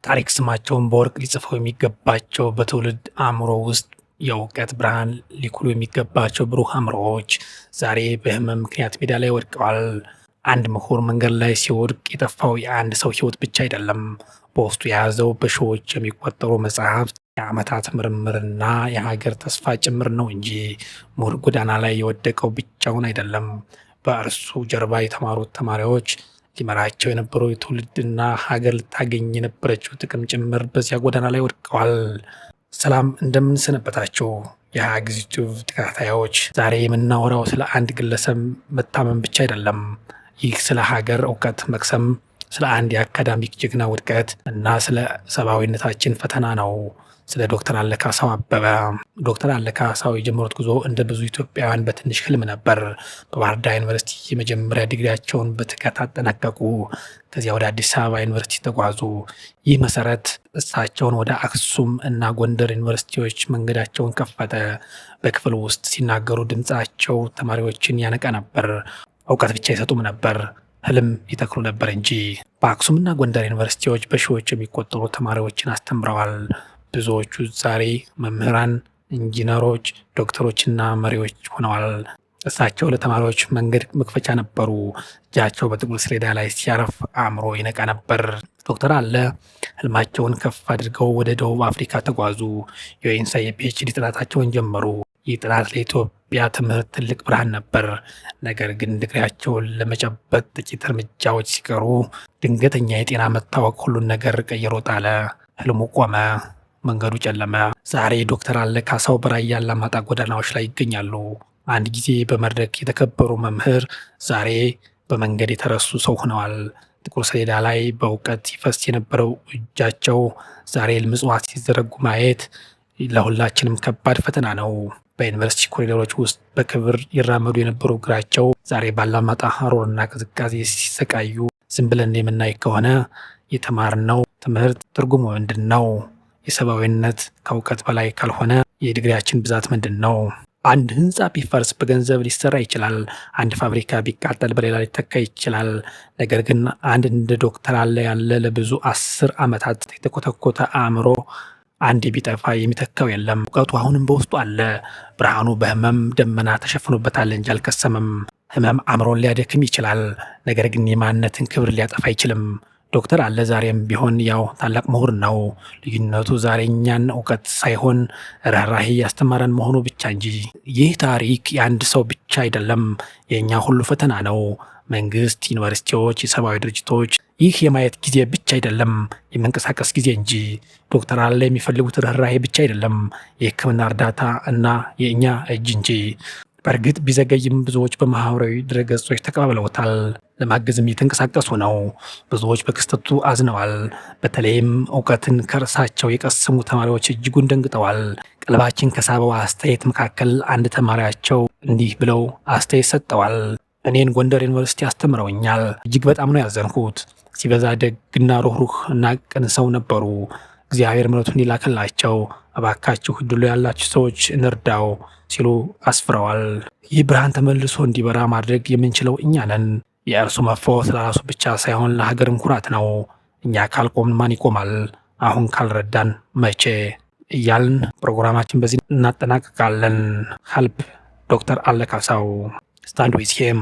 ታሪክ ስማቸውን በወርቅ ሊጽፈው የሚገባቸው በትውልድ አእምሮ ውስጥ የእውቀት ብርሃን ሊኩሉ የሚገባቸው ብሩህ አእምሮዎች ዛሬ በህመም ምክንያት ሜዳ ላይ ወድቀዋል። አንድ ምሁር መንገድ ላይ ሲወድቅ የጠፋው የአንድ ሰው ህይወት ብቻ አይደለም፣ በውስጡ የያዘው በሺዎች የሚቆጠሩ መጽሐፍት፣ የዓመታት ምርምርና የሀገር ተስፋ ጭምር ነው እንጂ ምሁር ጎዳና ላይ የወደቀው ብቻውን አይደለም። በእርሱ ጀርባ የተማሩት ተማሪዎች፣ ሊመራቸው የነበረው ትውልድና ሀገር ልታገኝ የነበረችው ጥቅም ጭምር በዚያ ጎዳና ላይ ወድቀዋል። ሰላም እንደምንሰነበታችሁ የሀገሪቱ ተከታታዮች፣ ዛሬ የምናወራው ስለ አንድ ግለሰብ መታመም ብቻ አይደለም። ይህ ስለ ሀገር እውቀት መቅሰም፣ ስለ አንድ የአካዳሚክ ጀግና ውድቀት እና ስለ ሰብአዊነታችን ፈተና ነው። ስለ ዶክተር አለካሳው አበበ። ዶክተር አለካሳው የጀመሩት ጉዞ እንደ ብዙ ኢትዮጵያውያን በትንሽ ህልም ነበር። በባህር ዳር ዩኒቨርሲቲ የመጀመሪያ ዲግሪያቸውን በትጋት አጠናቀቁ። ከዚያ ወደ አዲስ አበባ ዩኒቨርሲቲ ተጓዙ። ይህ መሰረት እሳቸውን ወደ አክሱም እና ጎንደር ዩኒቨርሲቲዎች መንገዳቸውን ከፈተ። በክፍል ውስጥ ሲናገሩ ድምፃቸው ተማሪዎችን ያነቃ ነበር። እውቀት ብቻ አይሰጡም ነበር፣ ህልም ይተክሉ ነበር እንጂ። በአክሱምና ጎንደር ዩኒቨርሲቲዎች በሺዎች የሚቆጠሩ ተማሪዎችን አስተምረዋል። ብዙዎቹ ዛሬ መምህራን፣ ኢንጂነሮች፣ ዶክተሮችና መሪዎች ሆነዋል። እሳቸው ለተማሪዎች መንገድ መክፈቻ ነበሩ። እጃቸው በጥቁር ሰሌዳ ላይ ሲያርፍ አእምሮ ይነቃ ነበር። ዶክተር አለ ህልማቸውን ከፍ አድርገው ወደ ደቡብ አፍሪካ ተጓዙ። የዩኤንሳ የፒኤችዲ ጥናታቸውን ጀመሩ። ይህ ጥናት ለኢትዮጵያ ትምህርት ትልቅ ብርሃን ነበር። ነገር ግን ዲግሪያቸውን ለመጨበጥ ጥቂት እርምጃዎች ሲቀሩ ድንገተኛ የጤና መታወክ ሁሉን ነገር ቀይሮ ጣለ። ህልሙ ቆመ፣ መንገዱ ጨለመ። ዛሬ ዶክተር አለካሳው በራያ አላማጣ ጎዳናዎች ላይ ይገኛሉ። አንድ ጊዜ በመድረክ የተከበሩ መምህር ዛሬ በመንገድ የተረሱ ሰው ሆነዋል። ጥቁር ሰሌዳ ላይ በእውቀት ይፈስ የነበረው እጃቸው ዛሬ ለምጽዋት ሲዘረጉ ማየት ለሁላችንም ከባድ ፈተና ነው። በዩኒቨርሲቲ ኮሪደሮች ውስጥ በክብር ይራመዱ የነበሩ እግራቸው ዛሬ ባላማጣ ሐሩርና ቅዝቃዜ ሲሰቃዩ ዝም ብለን የምናይ ከሆነ የተማርነው ትምህርት ትርጉሙ ምንድን ነው? የሰብአዊነት ከእውቀት በላይ ካልሆነ የዲግሪያችን ብዛት ምንድን ነው? አንድ ህንፃ ቢፈርስ በገንዘብ ሊሰራ ይችላል። አንድ ፋብሪካ ቢቃጠል በሌላ ሊተካ ይችላል። ነገር ግን አንድ እንደ ዶክተር አለ ያለ ለብዙ 10 ዓመታት የተኮተኮተ አእምሮ አንድ ቢጠፋ የሚተካው የለም። እውቀቱ አሁንም በውስጡ አለ። ብርሃኑ በህመም ደመና ተሸፍኖበታል እንጂ አልከሰመም። ህመም አእምሮን ሊያደክም ይችላል፣ ነገር ግን የማንነትን ክብር ሊያጠፋ አይችልም። ዶክተር አለ ዛሬም ቢሆን ያው ታላቅ ምሁር ነው። ልዩነቱ ዛሬ እኛን እውቀት ሳይሆን ርህራሄ ያስተማረን መሆኑ ብቻ እንጂ። ይህ ታሪክ የአንድ ሰው ብቻ አይደለም፣ የእኛ ሁሉ ፈተና ነው። መንግስት፣ ዩኒቨርሲቲዎች፣ የሰብአዊ ድርጅቶች ይህ የማየት ጊዜ ብቻ አይደለም፣ የመንቀሳቀስ ጊዜ እንጂ። ዶክተር አለ የሚፈልጉት ርህራሄ ብቻ አይደለም፣ የህክምና እርዳታ እና የእኛ እጅ እንጂ። በእርግጥ ቢዘገይም ብዙዎች በማህበራዊ ድረገጾች ተቀባብለውታል፣ ለማገዝም እየተንቀሳቀሱ ነው። ብዙዎች በክስተቱ አዝነዋል። በተለይም እውቀትን ከእርሳቸው የቀሰሙ ተማሪዎች እጅጉን ደንግጠዋል። ቀልባችን ከሳበው አስተያየት መካከል አንድ ተማሪያቸው እንዲህ ብለው አስተያየት ሰጠዋል። እኔን ጎንደር ዩኒቨርሲቲ አስተምረውኛል። እጅግ በጣም ነው ያዘንኩት። ሲበዛ ደግና ሩህሩህ እና ቅን ሰው ነበሩ። እግዚአብሔር ምሕረቱን ይላክላቸው። እባካችሁ እድሉ ያላችሁ ሰዎች እንርዳው ሲሉ አስፍረዋል። ይህ ብርሃን ተመልሶ እንዲበራ ማድረግ የምንችለው እኛ ነን። የእርሱ መፈወስ ለራሱ ብቻ ሳይሆን ለሀገርም ኩራት ነው። እኛ ካልቆምን ማን ይቆማል? አሁን ካልረዳን መቼ? እያልን ፕሮግራማችን በዚህ እናጠናቅቃለን። ሄልፕ ዶክተር አለካሳው። ስታንድ ዊዝ ሂም።